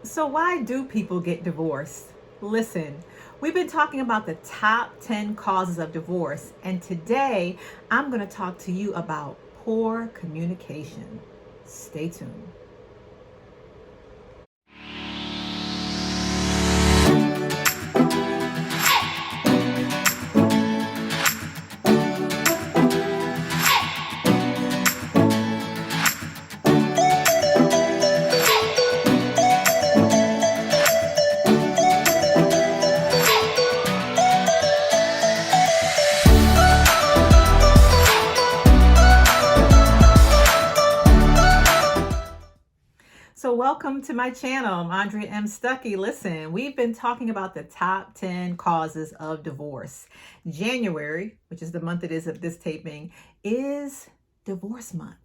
So, why do people get divorced? Listen, we've been talking about the top 10 causes of divorce, and today I'm going to talk to you about poor communication. Stay tuned. So, welcome to my channel. I'm Andrea M. Stuckey. Listen, we've been talking about the top 10 causes of divorce. January, which is the month it is of this taping, is divorce month.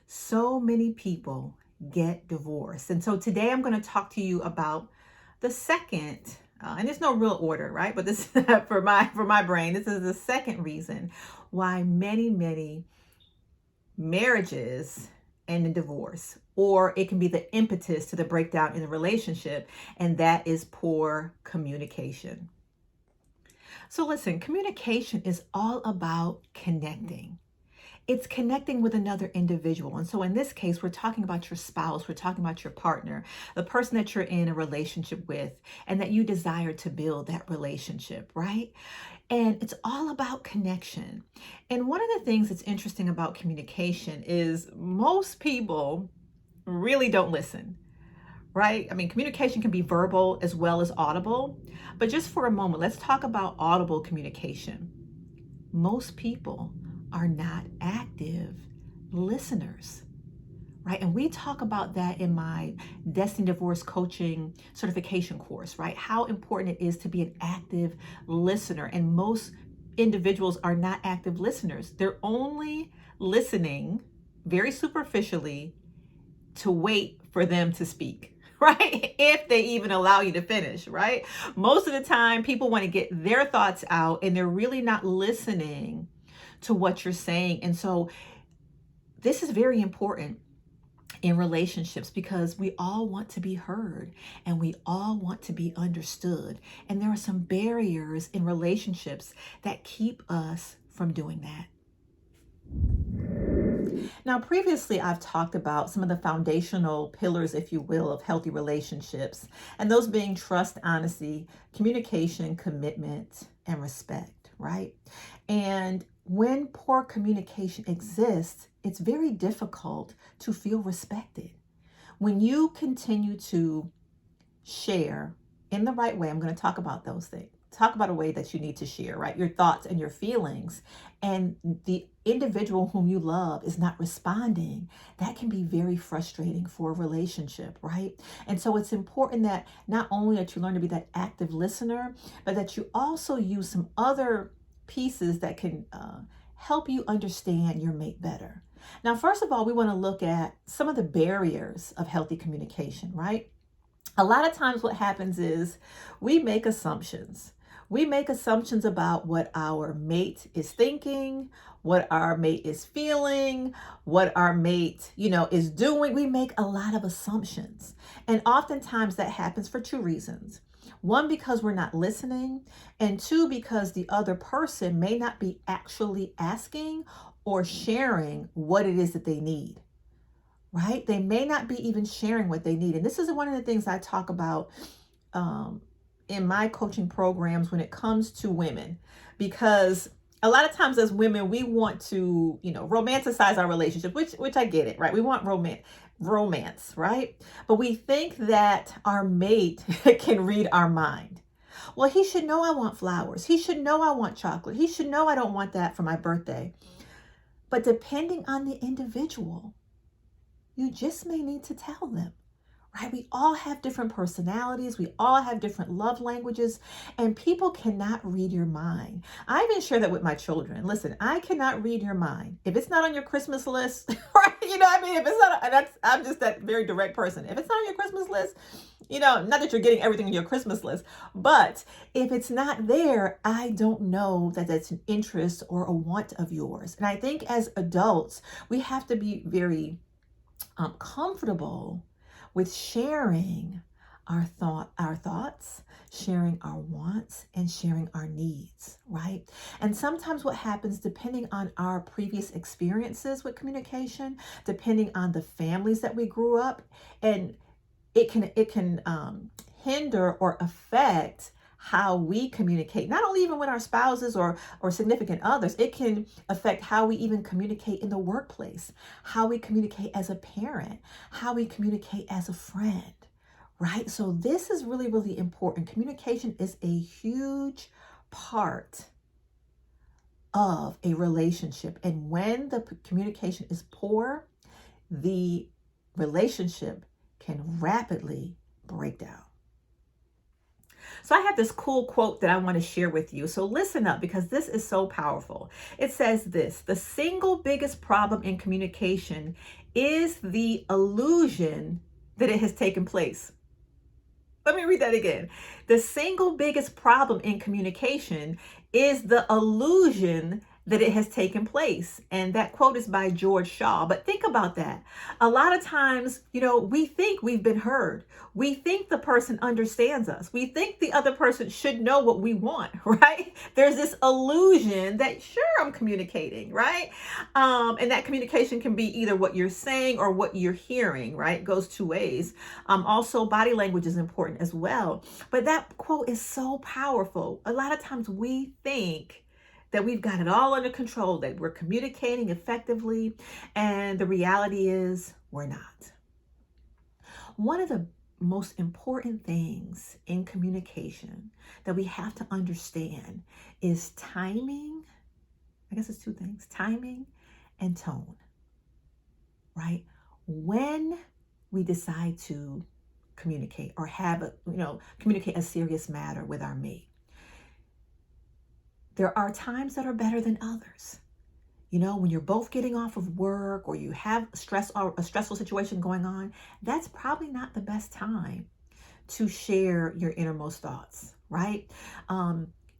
So many people get divorced. And so today I'm going to talk to you about the second, and there's no real order, right? But this for my brain, this is the second reason why many marriages end in divorce, or it can be the impetus to the breakdown in the relationship, and that is poor communication. So listen, communication is all about connecting. It's connecting with another individual. And so in this case, we're talking about your spouse, we're talking about your partner, the person that you're in a relationship with, and that you desire to build that relationship, right? And it's all about connection. And one of the things that's interesting about communication is most people really don't listen, right? I mean, communication can be verbal as well as audible. But just for a moment, let's talk about audible communication. Most people are not active listeners, right? And we talk about that in my Destined Divorce Coaching certification course, right? How important it is to be an active listener. And most individuals are not active listeners. They're only listening very superficially to wait for them to speak, right? If they even allow you to finish, right? Most of the time, people want to get their thoughts out and they're really not listening to what you're saying. And so this is very important in relationships because we all want to be heard and we all want to be understood. And there are some barriers in relationships that keep us from doing that. Now, previously, I've talked about some of the foundational pillars, if you will, of healthy relationships, and those being trust, honesty, communication, commitment, and respect, right? And when poor communication exists, it's very difficult to feel respected. When you continue to share in the right way, I'm going to talk about those things. Talk about a way that you need to share, right? Your thoughts and your feelings, and the individual whom you love is not responding. That can be very frustrating for a relationship, right? And so it's important that not only that you learn to be that active listener, but that you also use some other pieces that can help you understand your mate better. Now, first of all, we want to look at some of the barriers of healthy communication, right? A lot of times what happens is we make assumptions. We make assumptions about what our mate is thinking, what our mate is feeling, what our mate, is doing. We make a lot of assumptions. And oftentimes that happens for two reasons. One, because we're not listening, and two, because the other person may not be actually asking or sharing what it is that they need, right? They may not be even sharing what they need. And this is one of the things I talk about in my coaching programs when it comes to women, because a lot of times as women, we want to, romanticize our relationship, which I get it, right? We want romance, right? But we think that our mate can read our mind. Well, he should know I want flowers. He should know I want chocolate. He should know I don't want that for my birthday. But depending on the individual, you just may need to tell them, right? We all have different personalities. We all have different love languages, and people cannot read your mind. I even share that with my children. Listen, I cannot read your mind. If it's not on your Christmas list, right? You know what I mean? If it's not, I'm just that very direct person. If it's not on your Christmas list, not that you're getting everything on your Christmas list, but if it's not there, I don't know that that's an interest or a want of yours. And I think as adults, we have to be very comfortable with sharing our thoughts, sharing our wants, and sharing our needs, right? And sometimes what happens, depending on our previous experiences with communication, depending on the families that we grew up, and it can hinder or affect how we communicate, not only even with our spouses or significant others. It can affect how we even communicate in the workplace, how we communicate as a parent, how we communicate as a friend, right? So this is really, really important. Communication is a huge part of a relationship. And when the communication is poor, the relationship can rapidly break down. So I have this cool quote that I want to share with you. So listen up, because this is so powerful. It says this: the single biggest problem in communication is the illusion that it has taken place. Let me read that again. The single biggest problem in communication is the illusion that it has taken place. And that quote is by George Shaw. But think about that. A lot of times, we think we've been heard. We think the person understands us. We think the other person should know what we want, right? There's this illusion that, sure, I'm communicating, right? And that communication can be either what you're saying or what you're hearing, right? It goes two ways. Also, body language is important as well. But that quote is so powerful. A lot of times we think that we've got it all under control, that we're communicating effectively, and the reality is we're not. One of the most important things in communication that we have to understand is timing. I guess it's two things: timing and tone, right? When we decide to communicate or communicate a serious matter with our mate, there are times that are better than others. When you're both getting off of work or you have stress or a stressful situation going on, that's probably not the best time to share your innermost thoughts, right?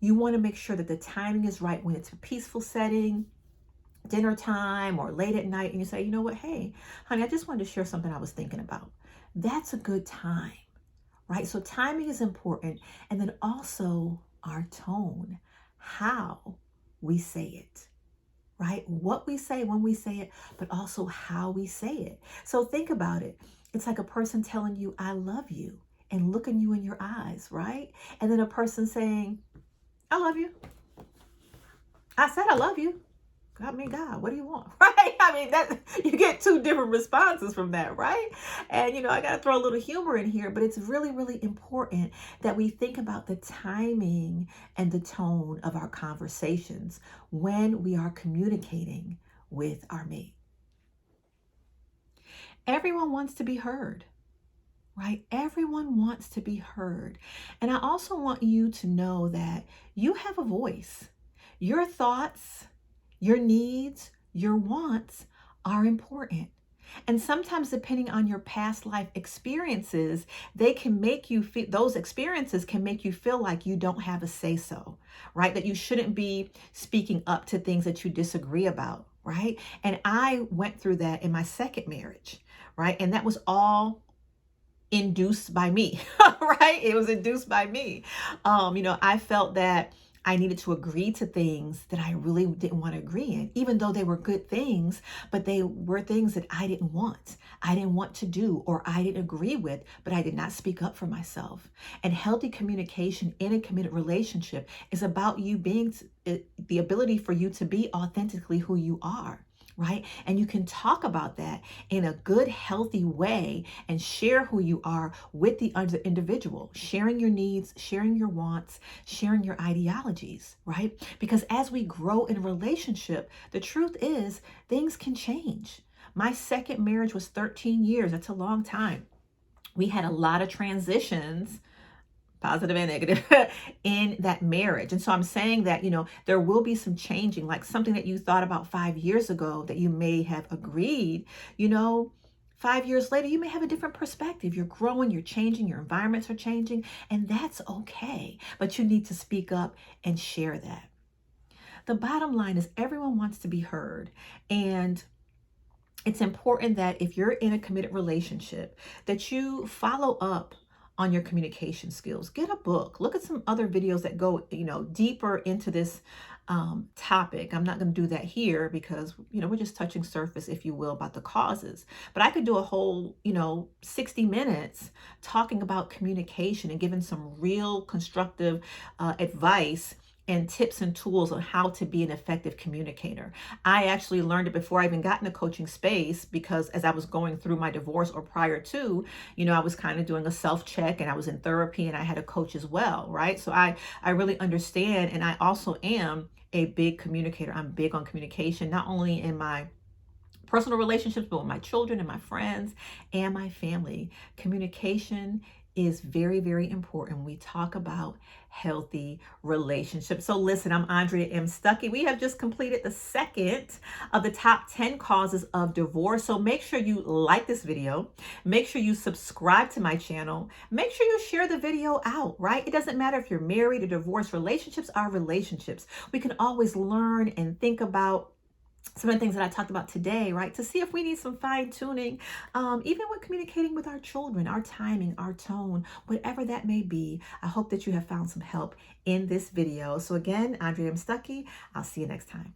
You want to make sure that the timing is right when it's a peaceful setting, dinner time or late at night, and you say, you know what, hey, honey, I just wanted to share something I was thinking about. That's a good time, right? So timing is important. And then also our tone, how we say it, right? What we say when we say it, but also how we say it. So think about it. It's like a person telling you, I love you, and looking you in your eyes, right? And then a person saying, I love you. I said, I love you. God, what do you want? Right? That you get two different responses from that, right? And, I got to throw a little humor in here, but it's really, really important that we think about the timing and the tone of our conversations when we are communicating with our mate. Everyone wants to be heard, right? Everyone wants to be heard. And I also want you to know that you have a voice. Your thoughts, your needs, your wants are important. And sometimes, depending on your past life experiences, they can make you feel, those experiences can make you feel like you don't have a say so, right? That you shouldn't be speaking up to things that you disagree about, right? And I went through that in my second marriage, right? And that was all induced by me, right? It was induced by me. I felt that I needed to agree to things that I really didn't want to agree in, even though they were good things, but they were things that I didn't want. I didn't want to do, or I didn't agree with, but I did not speak up for myself. And healthy communication in a committed relationship is about you being the ability for you to be authentically who you are. Right? And you can talk about that in a good, healthy way and share who you are with the other individual, sharing your needs, sharing your wants, sharing your ideologies, right? Because as we grow in a relationship, the truth is things can change. My second marriage was 13 years. That's a long time. We had a lot of transitions, positive and negative, in that marriage. And so I'm saying that, there will be some changing, like something that you thought about 5 years ago that you may have agreed, 5 years later, you may have a different perspective. You're growing, you're changing, your environments are changing, and that's okay. But you need to speak up and share that. The bottom line is everyone wants to be heard. And it's important that if you're in a committed relationship, that you follow up on your communication skills. Get a book. Look at some other videos that go, deeper into this topic. I'm not going to do that here because, we're just touching surface, if you will, about the causes. But I could do a whole, 60 minutes talking about communication and giving some real constructive advice and tips and tools on how to be an effective communicator. I actually learned it before I even got in the coaching space, because as I was going through my divorce or prior to, I was kind of doing a self-check, and I was in therapy, and I had a coach as well, right? So I really understand, and I also am a big communicator. I'm big on communication, not only in my personal relationships, but with my children and my friends and my family. Communication is very, very important when we talk about healthy relationships. So listen, I'm Andrea M. Stuckey. We have just completed the second of the top 10 causes of divorce. So make sure you like this video. Make sure you subscribe to my channel. Make sure you share the video out, right? It doesn't matter if you're married or divorced. Relationships are relationships. We can always learn and think about some of the things that I talked about today, right? To see if we need some fine tuning, even with communicating with our children, our timing, our tone, whatever that may be. I hope that you have found some help in this video. So again, Andrea M. Stuckey. I'll see you next time.